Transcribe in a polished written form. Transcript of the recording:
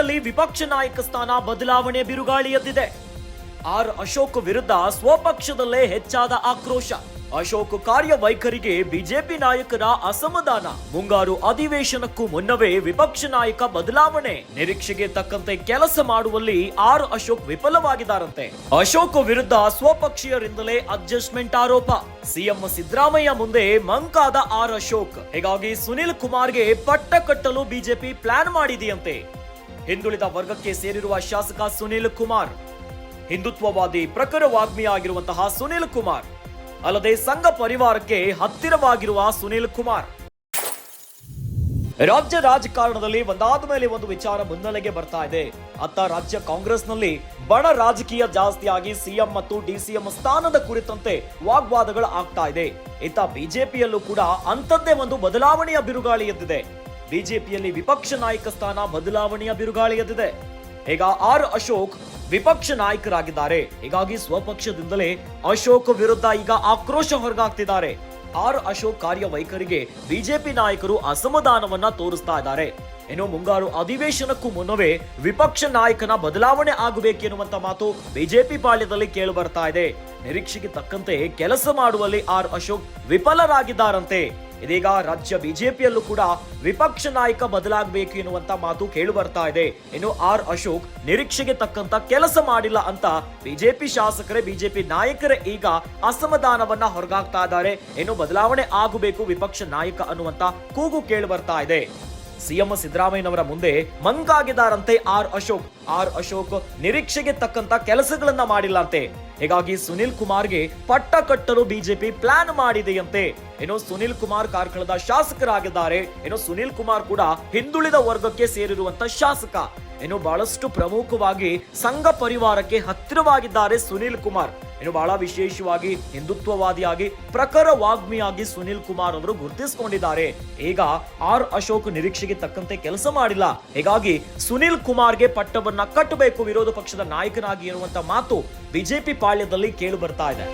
ಬಿಜೆಪಿಯಲ್ಲಿ ವಿಪಕ್ಷ ನಾಯಕ ಸ್ಥಾನ ಬದಲಾವಣೆ ಬಿರುಗಾಳಿ ಎದ್ದಿದೆ. ಆರ್ ಅಶೋಕ್ ವಿರುದ್ಧ ಸ್ವಪಕ್ಷದಲ್ಲೇ ಹೆಚ್ಚಾದ ಆಕ್ರೋಶ. ಅಶೋಕ್ ಕಾರ್ಯವೈಖರಿಗೆ ಬಿಜೆಪಿ ನಾಯಕರ ಅಸಮಾಧಾನ. ಮುಂಗಾರು ಅಧಿವೇಶನಕ್ಕೂ ಮುನ್ನವೇ ವಿಪಕ್ಷ ನಾಯಕ ಬದಲಾವಣೆ. ನಿರೀಕ್ಷೆಗೆ ತಕ್ಕಂತೆ ಕೆಲಸ ಮಾಡುವಲ್ಲಿ ಆರ್ ಅಶೋಕ್ ವಿಫಲವಾಗಿದ್ದಾರಂತೆ. ಅಶೋಕ್ ವಿರುದ್ಧ ಸ್ವಪಕ್ಷೀಯರಿಂದಲೇ ಅಡ್ಜಸ್ಟ್ಮೆಂಟ್ ಆರೋಪ. ಸಿಎಂ ಸಿದ್ದರಾಮಯ್ಯ ಮುಂದೆ ಮಂಕಾದ ಆರ್ ಅಶೋಕ್. ಹೀಗಾಗಿ ಸುನಿಲ್ ಕುಮಾರ್ಗೆ ಪಟ್ಟ ಕಟ್ಟಲು ಬಿಜೆಪಿ ಪ್ಲಾನ್ ಮಾಡಿದೆಯಂತೆ. ಹಿಂದುಳಿದ ವರ್ಗಕ್ಕೆ ಸೇರಿರುವ ಶಾಸಕ ಸುನಿಲ್ ಕುಮಾರ್, ಹಿಂದುತ್ವವಾದಿ ಪ್ರಖರವಾಗ್ಮಿಯಾಗಿರುವಂತಹ ಸುನಿಲ್ ಕುಮಾರ್, ಅಲ್ಲದೆ ಸಂಘ ಪರಿವಾರಕ್ಕೆ ಹತ್ತಿರವಾಗಿರುವ ಸುನಿಲ್ ಕುಮಾರ್. ರಾಜ್ಯ ರಾಜಕಾರಣದಲ್ಲಿ ಒಂದಾದ ಮೇಲೆ ಒಂದು ವಿಚಾರ ಮುನ್ನೆಲೆಗೆ ಬರ್ತಾ ಇದೆ. ಅತ್ತ ರಾಜ್ಯ ಕಾಂಗ್ರೆಸ್ನಲ್ಲಿ ಬಣ ರಾಜಕೀಯ ಜಾಸ್ತಿಯಾಗಿ ಸಿಎಂ ಮತ್ತು ಡಿಸಿಎಂ ಸ್ಥಾನದ ಕುರಿತಂತೆ ವಾಗ್ವಾದಗಳು ಆಗ್ತಾ ಇದೆ. ಇತ್ತ ಬಿಜೆಪಿಯಲ್ಲೂ ಕೂಡ ಅಂಥದ್ದೇ ಒಂದು ಬದಲಾವಣೆಯ ಬಿರುಗಾಳಿ ಎದ್ದಿದೆ. ಬಿಜೆಪಿಯಲ್ಲಿ ವಿಪಕ್ಷ ನಾಯಕ ಸ್ಥಾನ ಬದಲಾವಣೆಯ ಬಿರುಗಾಳಿ ಎದ್ದಿದೆ. ಈಗ ಆರ್ ಅಶೋಕ್ ವಿಪಕ್ಷ ನಾಯಕರಾಗಿದ್ದಾರೆ. ಹೀಗಾಗಿ ಸ್ವಪಕ್ಷದಿಂದಲೇ ಅಶೋಕ್ ವಿರುದ್ಧ ಈಗ ಆಕ್ರೋಶ ಹೊರಗಾಗ್ತಿದ್ದಾರೆ. ಆರ್ ಅಶೋಕ್ ಕಾರ್ಯವೈಖರಿಗೆ ಬಿಜೆಪಿ ನಾಯಕರು ಅಸಮಾಧಾನವನ್ನ ತೋರಿಸ್ತಾ ಇದ್ದಾರೆ. ಇನ್ನು ಮುಂಗಾರು ಅಧಿವೇಶನಕ್ಕೂ ಮುನ್ನವೇ ವಿಪಕ್ಷ ನಾಯಕನ ಬದಲಾವಣೆ ಆಗಬೇಕೆನ್ನುವಂತ ಮಾತು ಬಿಜೆಪಿ ಪಾಳ್ಯದಲ್ಲಿ ಕೇಳಿ ಬರ್ತಾ ಇದೆ. ನಿರೀಕ್ಷೆಗೆ ತಕ್ಕಂತೆ ಕೆಲಸ ಮಾಡುವಲ್ಲಿ ಆರ್ ಅಶೋಕ್ ವಿಫಲರಾಗಿದ್ದಾರಂತೆ. ಇದೀಗ ರಾಜ್ಯ ಬಿಜೆಪಿಯಲ್ಲೂ ಕೂಡ ವಿಪಕ್ಷ ನಾಯಕ ಬದಲಾಗಬೇಕು ಎನ್ನುವಂತ ಮಾತು ಕೇಳಿ ಬರ್ತಾ ಇದೆ. ಇನ್ನು ಆರ್ ಅಶೋಕ್ ನಿರೀಕ್ಷೆಗೆ ತಕ್ಕಂತ ಕೆಲಸ ಮಾಡಿಲ್ಲ ಅಂತ ಬಿಜೆಪಿ ಶಾಸಕರೇ, ಬಿಜೆಪಿ ನಾಯಕರೇ ಈಗ ಅಸಮಾಧಾನವನ್ನ ಹೊರಗಾಗ್ತಾ ಇದ್ದಾರೆ. ಇನ್ನು ಬದಲಾವಣೆ ಆಗಬೇಕು ವಿಪಕ್ಷ ನಾಯಕ ಅನ್ನುವಂತ ಕೂಗು ಕೇಳಿ ಬರ್ತಾ ಇದೆ. ಸಿಎಂ ಸಿದ್ದರಾಮಯ್ಯನವರ ಮುಂದೆ ಮಂಕಾಗಿದ್ದಾರಂತೆ ಆರ್ ಅಶೋಕ್. ಆರ್ ಅಶೋಕ್ ನಿರೀಕ್ಷೆಗೆ ತಕ್ಕಂತ ಕೆಲಸಗಳನ್ನ ಮಾಡಿಲ್ಲ ಅಂತೆ. ಹೀಗಾಗಿ ಸುನಿಲ್ ಕುಮಾರ್ಗೆ ಪಟ್ಟ ಕಟ್ಟಲು ಬಿಜೆಪಿ ಪ್ಲಾನ್ ಮಾಡಿದೆಯಂತೆ. ಇನ್ನು ಸುನಿಲ್ ಕುಮಾರ್ ಕಾರ್ಕಳದ ಶಾಸಕರಾಗಿದ್ದಾರೆ. ಇನ್ನು ಸುನಿಲ್ ಕುಮಾರ್ ಕೂಡ ಹಿಂದುಳಿದ ವರ್ಗಕ್ಕೆ ಸೇರಿರುವಂತ ಶಾಸಕ. ಇನ್ನು ಬಹಳಷ್ಟು ಪ್ರಮುಖವಾಗಿ ಸಂಘ ಪರಿವಾರಕ್ಕೆ ಹತ್ತಿರವಾಗಿದ್ದಾರೆ ಸುನಿಲ್ ಕುಮಾರ್. ಇನ್ನು ಬಹಳ ವಿಶೇಷವಾಗಿ ಹಿಂದುತ್ವವಾದಿಯಾಗಿ ಪ್ರಖರ ವಾಗ್ಮಿಯಾಗಿ ಸುನಿಲ್ ಕುಮಾರ್ ಅವರು ಗುರುತಿಸಿಕೊಂಡಿದ್ದಾರೆ. ಈಗ ಆರ್ ಅಶೋಕ್ ನಿರೀಕ್ಷೆಗೆ ತಕ್ಕಂತೆ ಕೆಲಸ ಮಾಡಿಲ್ಲ. ಹೀಗಾಗಿ ಸುನಿಲ್ ಕುಮಾರ್ಗೆ ಪಟ್ಟವನ್ನ ಕಟ್ಟಬೇಕು ವಿರೋಧ ಪಕ್ಷದ ನಾಯಕನಾಗಿ ಎನ್ನುವಂತ ಮಾತು ಬಿಜೆಪಿ ಪಾಳ್ಯದಲ್ಲಿ ಕೇಳಿ ಬರ್ತಾ ಇದೆ.